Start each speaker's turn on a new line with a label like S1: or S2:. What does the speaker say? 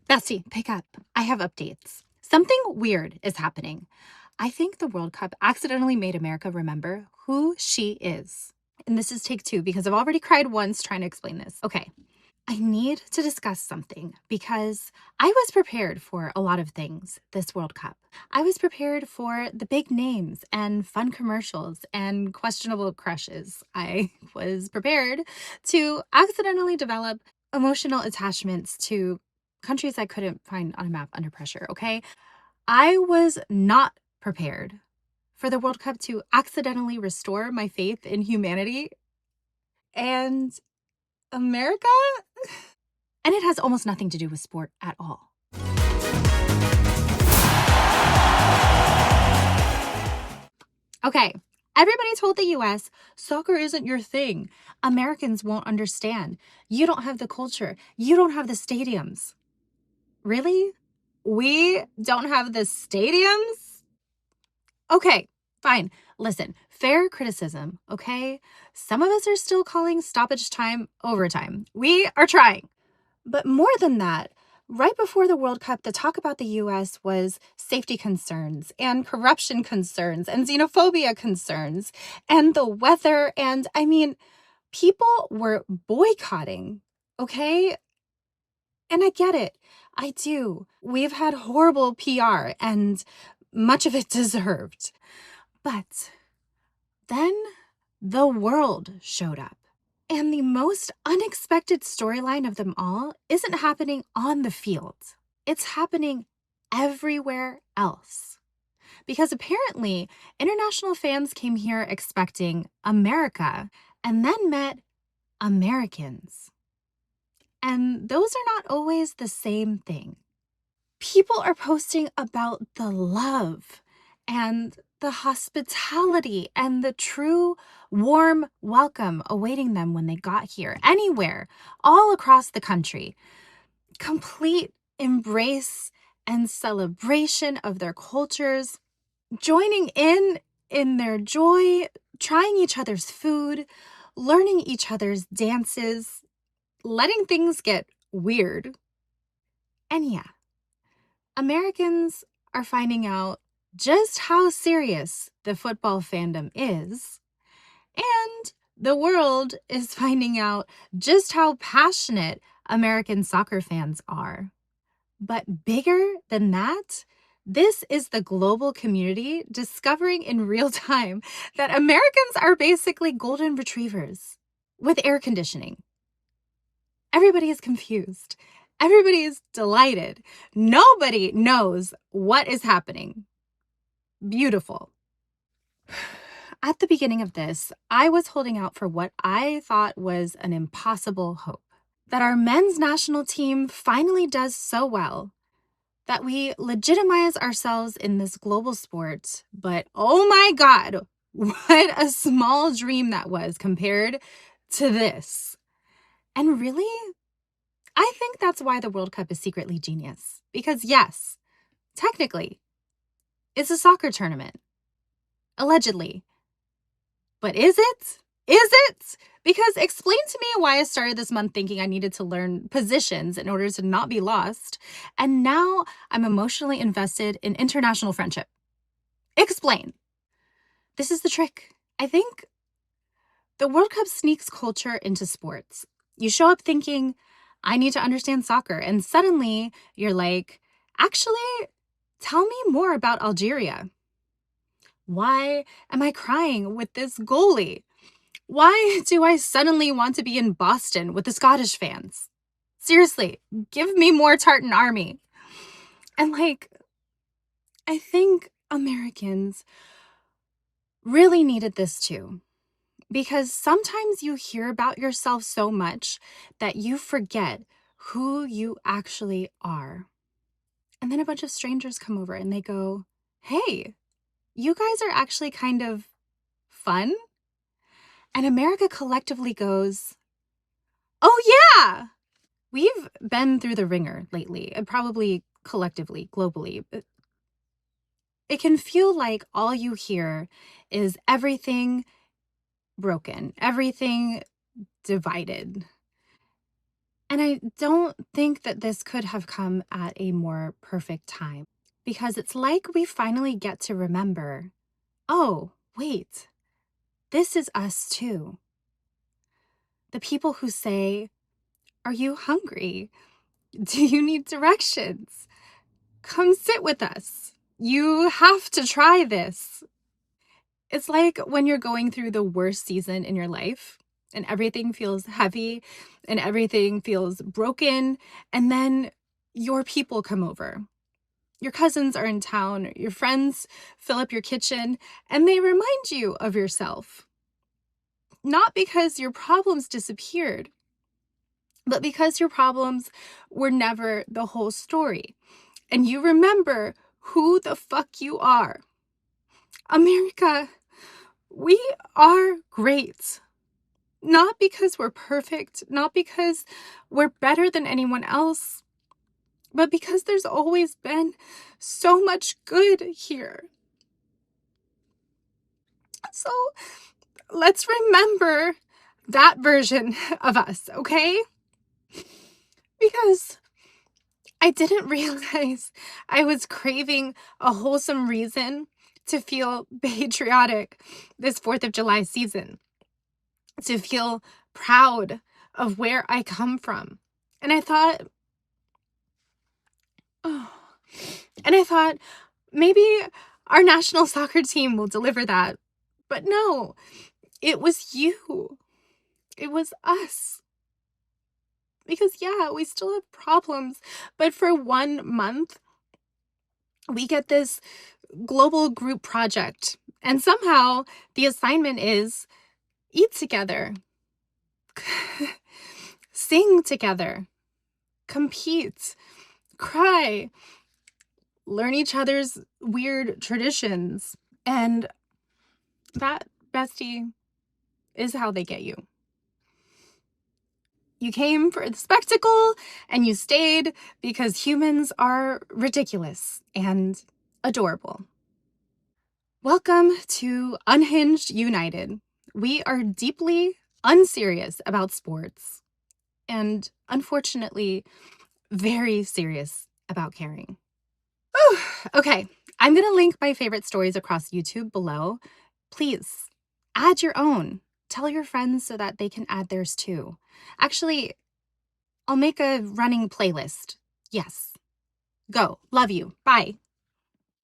S1: Bestie, pick up. I have updates. Something weird is happening. I think the World Cup accidentally made America remember who she is. And this is take two because I've already cried once trying to explain this. Okay, I need to discuss something because I was prepared for a lot of things this World Cup. I was prepared for the big names and fun commercials and questionable crushes. I was prepared to accidentally develop emotional attachments to countries I couldn't find on a map under pressure, okay? I was not prepared for the World Cup to accidentally restore my faith in humanity and America. And it has almost nothing to do with sport at all. Okay, everybody told the US soccer isn't your thing. Americans won't understand. You don't have the culture. You don't have the stadiums. Really? We don't have the stadiums? Okay, fine. Listen, fair criticism, okay? Some of us are still calling stoppage time overtime. We are trying. But more than that, right before the World Cup, the talk about the US was safety concerns and corruption concerns and xenophobia concerns and the weather. And I mean, people were boycotting, okay? And I get it. I do. We've had horrible PR and much of it deserved. But then the world showed up. And the most unexpected storyline of them all isn't happening on the field. It's happening everywhere else. Because apparently, international fans came here expecting America and then met Americans. And those are not always the same thing. People are posting about the love and the hospitality and the true warm welcome awaiting them when they got here, anywhere, all across the country. Complete embrace and celebration of their cultures, joining in their joy, trying each other's food, learning each other's dances, letting things get weird. And yeah, Americans are finding out just how serious the football fandom is, and the world is finding out just how passionate American soccer fans are. But bigger than that, this is the global community discovering in real time that Americans are basically golden retrievers with air conditioning. Everybody is confused. Everybody is delighted. Nobody knows what is happening. Beautiful. At the beginning of this, I was holding out for what I thought was an impossible hope. That our men's national team finally does so well. That we legitimize ourselves in this global sport. But oh my God, what a small dream that was compared to this. And really, I think that's why the World Cup is secretly genius. Because yes, technically, it's a soccer tournament. Allegedly. But is it? Is it? Because explain to me why I started this month thinking I needed to learn positions in order to not be lost, and now I'm emotionally invested in international friendship. Explain. This is the trick. I think the World Cup sneaks culture into sports. You show up thinking, I need to understand soccer, and suddenly you're like, actually, tell me more about Algeria. Why am I crying with this goalie? Why do I suddenly want to be in Boston with the Scottish fans? Seriously, give me more Tartan Army. And I think Americans really needed this too. Because sometimes you hear about yourself so much that you forget who you actually are. And then a bunch of strangers come over and they go, hey, you guys are actually kind of fun. And America collectively goes, oh yeah, we've been through the ringer lately, and probably collectively, globally. But it can feel like all you hear is everything broken, everything divided. And I don't think that this could have come at a more perfect time, because it's like we finally get to remember, oh, wait, this is us too. The people who say, are you hungry? Do you need directions? Come sit with us. You have to try this. It's like when you're going through the worst season in your life and everything feels heavy and everything feels broken, and then your people come over. Your cousins are in town, your friends fill up your kitchen, and they remind you of yourself. Not because your problems disappeared, but because your problems were never the whole story. And you remember who the fuck you are. America, we are great. Not because we're perfect, not because we're better than anyone else, but because there's always been so much good here. So let's remember that version of us, okay? Because I didn't realize I was craving a wholesome reason to feel patriotic this 4th of July season, to feel proud of where I come from. And I thought, oh, maybe our national soccer team will deliver that. But no, it was you. It was us. Because yeah, we still have problems, but for 1 month, we get this global group project. And somehow the assignment is eat together, sing together, compete, cry, learn each other's weird traditions. And that, bestie, is how they get you. You came for the spectacle and you stayed because humans are ridiculous and adorable. Welcome to Unhinged United. We are deeply unserious about sports and, unfortunately, very serious about caring. Whew. Okay, I'm going to link my favorite stories across YouTube below. Please add your own. Tell your friends so that they can add theirs too. Actually, I'll make a running playlist. Yes. Go. Love you. Bye.